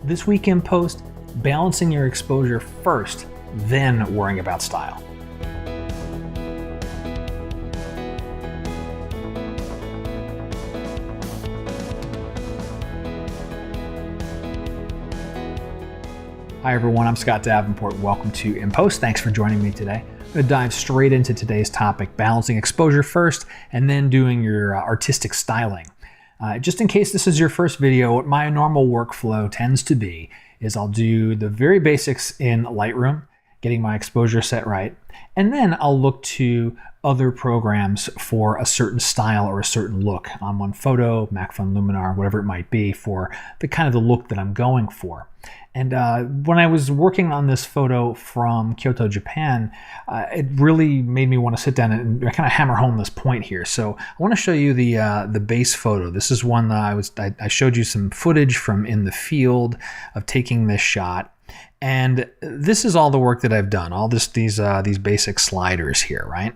This week in post, balancing your exposure first, then worrying about style. Hi everyone, I'm Scott Davenport. Welcome to In Post. Thanks for joining me today. I'm going to dive straight into today's topic, balancing exposure first and then doing your artistic styling. Just in case this is your first video, what my normal workflow tends to be is I'll do the very basics in Lightroom, getting my exposure set right, and then I'll look to other programs for a certain style or a certain look. ON1 Photo, Macphun Luminar, whatever it might be, for the kind of the look that I'm going for. And when I was working on this photo from Kyoto, Japan, it really made me want to sit down and kind of hammer home this point here. So I want to show you the base photo. This is one that I showed you some footage from in the field of taking this shot. And this is all the work that I've done, all these basic sliders here, right?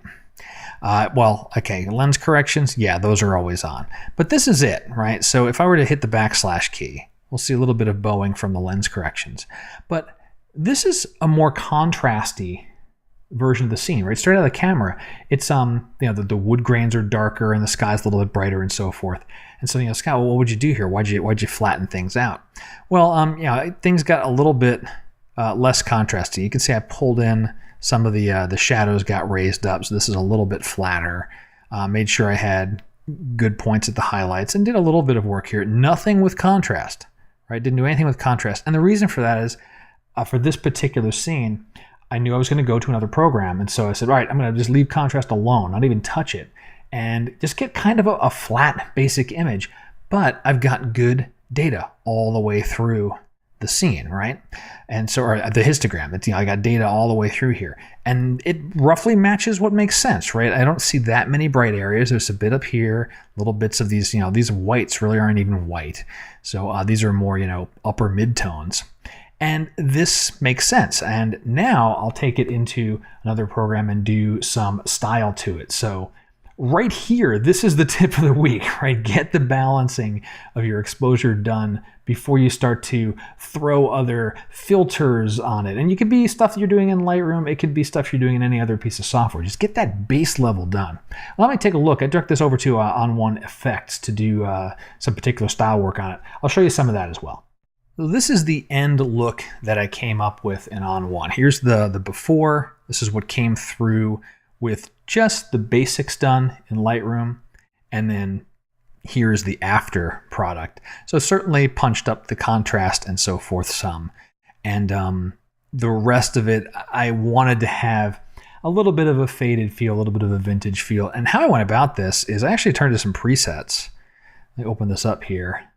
Well, okay, lens corrections, yeah, those are always on. But this is it, right? So if I were to hit the backslash key, we'll see a little bit of bowing from the lens corrections. But this is a more contrasty version of the scene, right? Straight out of the camera, it's the wood grains are darker and the sky's a little bit brighter and so forth. And so, Scott, well, what would you do here? Why'd you flatten things out? Well, things got a little bit less contrasty. You can see I pulled in some of the shadows got raised up, so this is a little bit flatter. Made sure I had good points at the highlights and did a little bit of work here. Nothing with contrast, right? Didn't do anything with contrast. And the reason for that is for this particular scene, I knew I was going to go to another program. And so I said, all right, I'm going to just leave contrast alone, not even touch it, and just get kind of a flat basic image. But I've got good data all the way through the scene, right? And so, or the histogram, I got data all the way through here, and it roughly matches what makes sense, right? I don't see that many bright areas. There's a bit up here, little bits of these, these whites really aren't even white. So these are more, upper mid-tones. And this makes sense. And now I'll take it into another program and do some style to it. So right here, this is the tip of the week, right? Get the balancing of your exposure done before you start to throw other filters on it. And it could be stuff that you're doing in Lightroom. It could be stuff you're doing in any other piece of software. Just get that base level done. Let me take a look. I direct this over to ON1 Effects to do some particular style work on it. I'll show you some of that as well. So this is the end look that I came up with in ON1. Here's the before. This is what came through with just the basics done in Lightroom, and then here's the after product. So certainly punched up the contrast and so forth some. And the rest of it, I wanted to have a little bit of a faded feel, a little bit of a vintage feel. And how I went about this is I actually turned to some presets. Let me open this up here.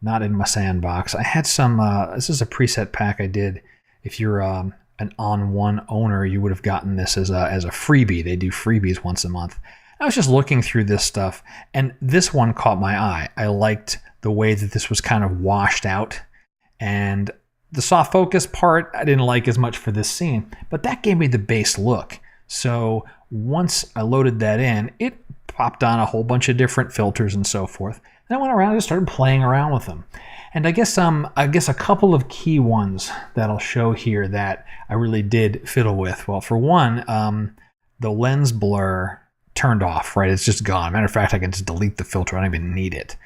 Not in my sandbox. I had some, this is a preset pack I did. If you're an ON1 owner, you would have gotten this as a freebie. They do freebies once a month. I was just looking through this stuff, and this one caught my eye. I liked the way that this was kind of washed out, and the soft focus part I didn't like as much for this scene, but that gave me the base look. So once I loaded that in, it popped on a whole bunch of different filters and so forth. And I went around and just started playing around with them. And I guess a couple of key ones that I'll show here that I really did fiddle with. Well, for one, the lens blur turned off, right? It's just gone. Matter of fact, I can just delete the filter. I don't even need it.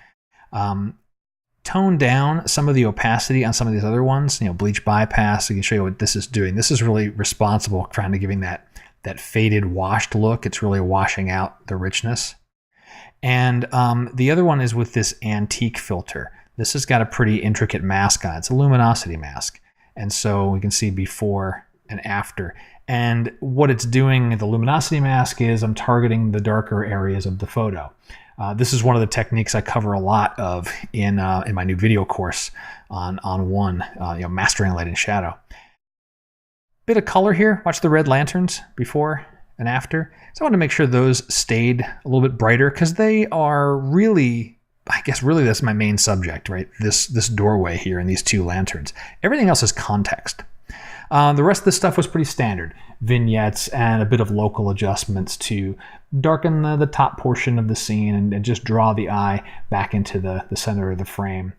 Tone down some of the opacity on some of these other ones. Bleach bypass. I can show you what this is doing. This is really responsible for kind of giving that faded, washed look. It's really washing out the richness. And the other one is with this antique filter. This has got a pretty intricate mask on it. It's a luminosity mask. And so we can see before and after. And what it's doing, the luminosity mask, is I'm targeting the darker areas of the photo. This is one of the techniques I cover a lot of in my new video course on ON1, mastering light and shadow. Bit of color here. Watch the red lanterns before and after. So I want to make sure those stayed a little bit brighter because they are really, I guess really that's my main subject, right? This doorway here and these two lanterns. Everything else is context. The rest of the stuff was pretty standard. Vignettes and a bit of local adjustments to darken the top portion of the scene and just draw the eye back into the center of the frame,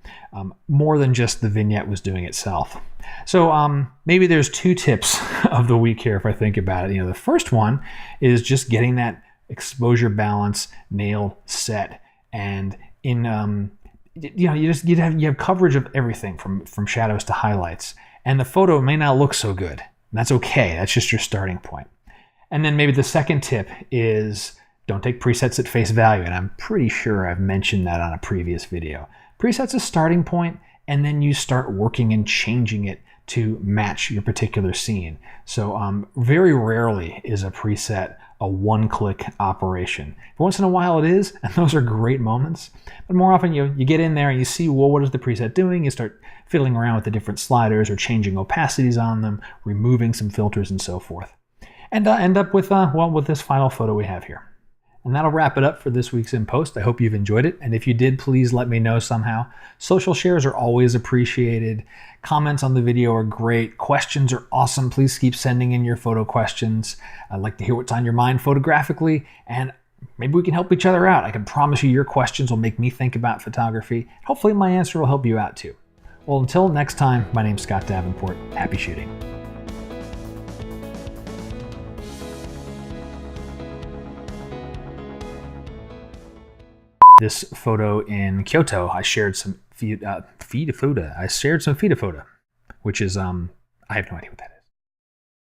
more than just the vignette was doing itself. So maybe there's two tips of the week here if I think about it. The first one is just getting that exposure balance nailed, set, and in you have coverage of everything from shadows to highlights, and the photo may not look so good. And that's okay. That's just your starting point. And then maybe the second tip is don't take presets at face value. And I'm pretty sure I've mentioned that on a previous video. Presets a starting point, and then you start working and changing it to match your particular scene. So very rarely is a preset a one-click operation. Once in a while it is, and those are great moments. But more often you get in there and you see, well, what is the preset doing? You start fiddling around with the different sliders or changing opacities on them, removing some filters and so forth. And end up with, with this final photo we have here. And that'll wrap it up for this week's In Post. I hope you've enjoyed it. And if you did, please let me know somehow. Social shares are always appreciated. Comments on the video are great. Questions are awesome. Please keep sending in your photo questions. I'd like to hear what's on your mind photographically, and maybe we can help each other out. I can promise you your questions will make me think about photography. Hopefully my answer will help you out too. Well, until next time, my name's Scott Davenport. Happy shooting. This photo in Kyoto, I shared some feed photo, which is I have no idea what that is.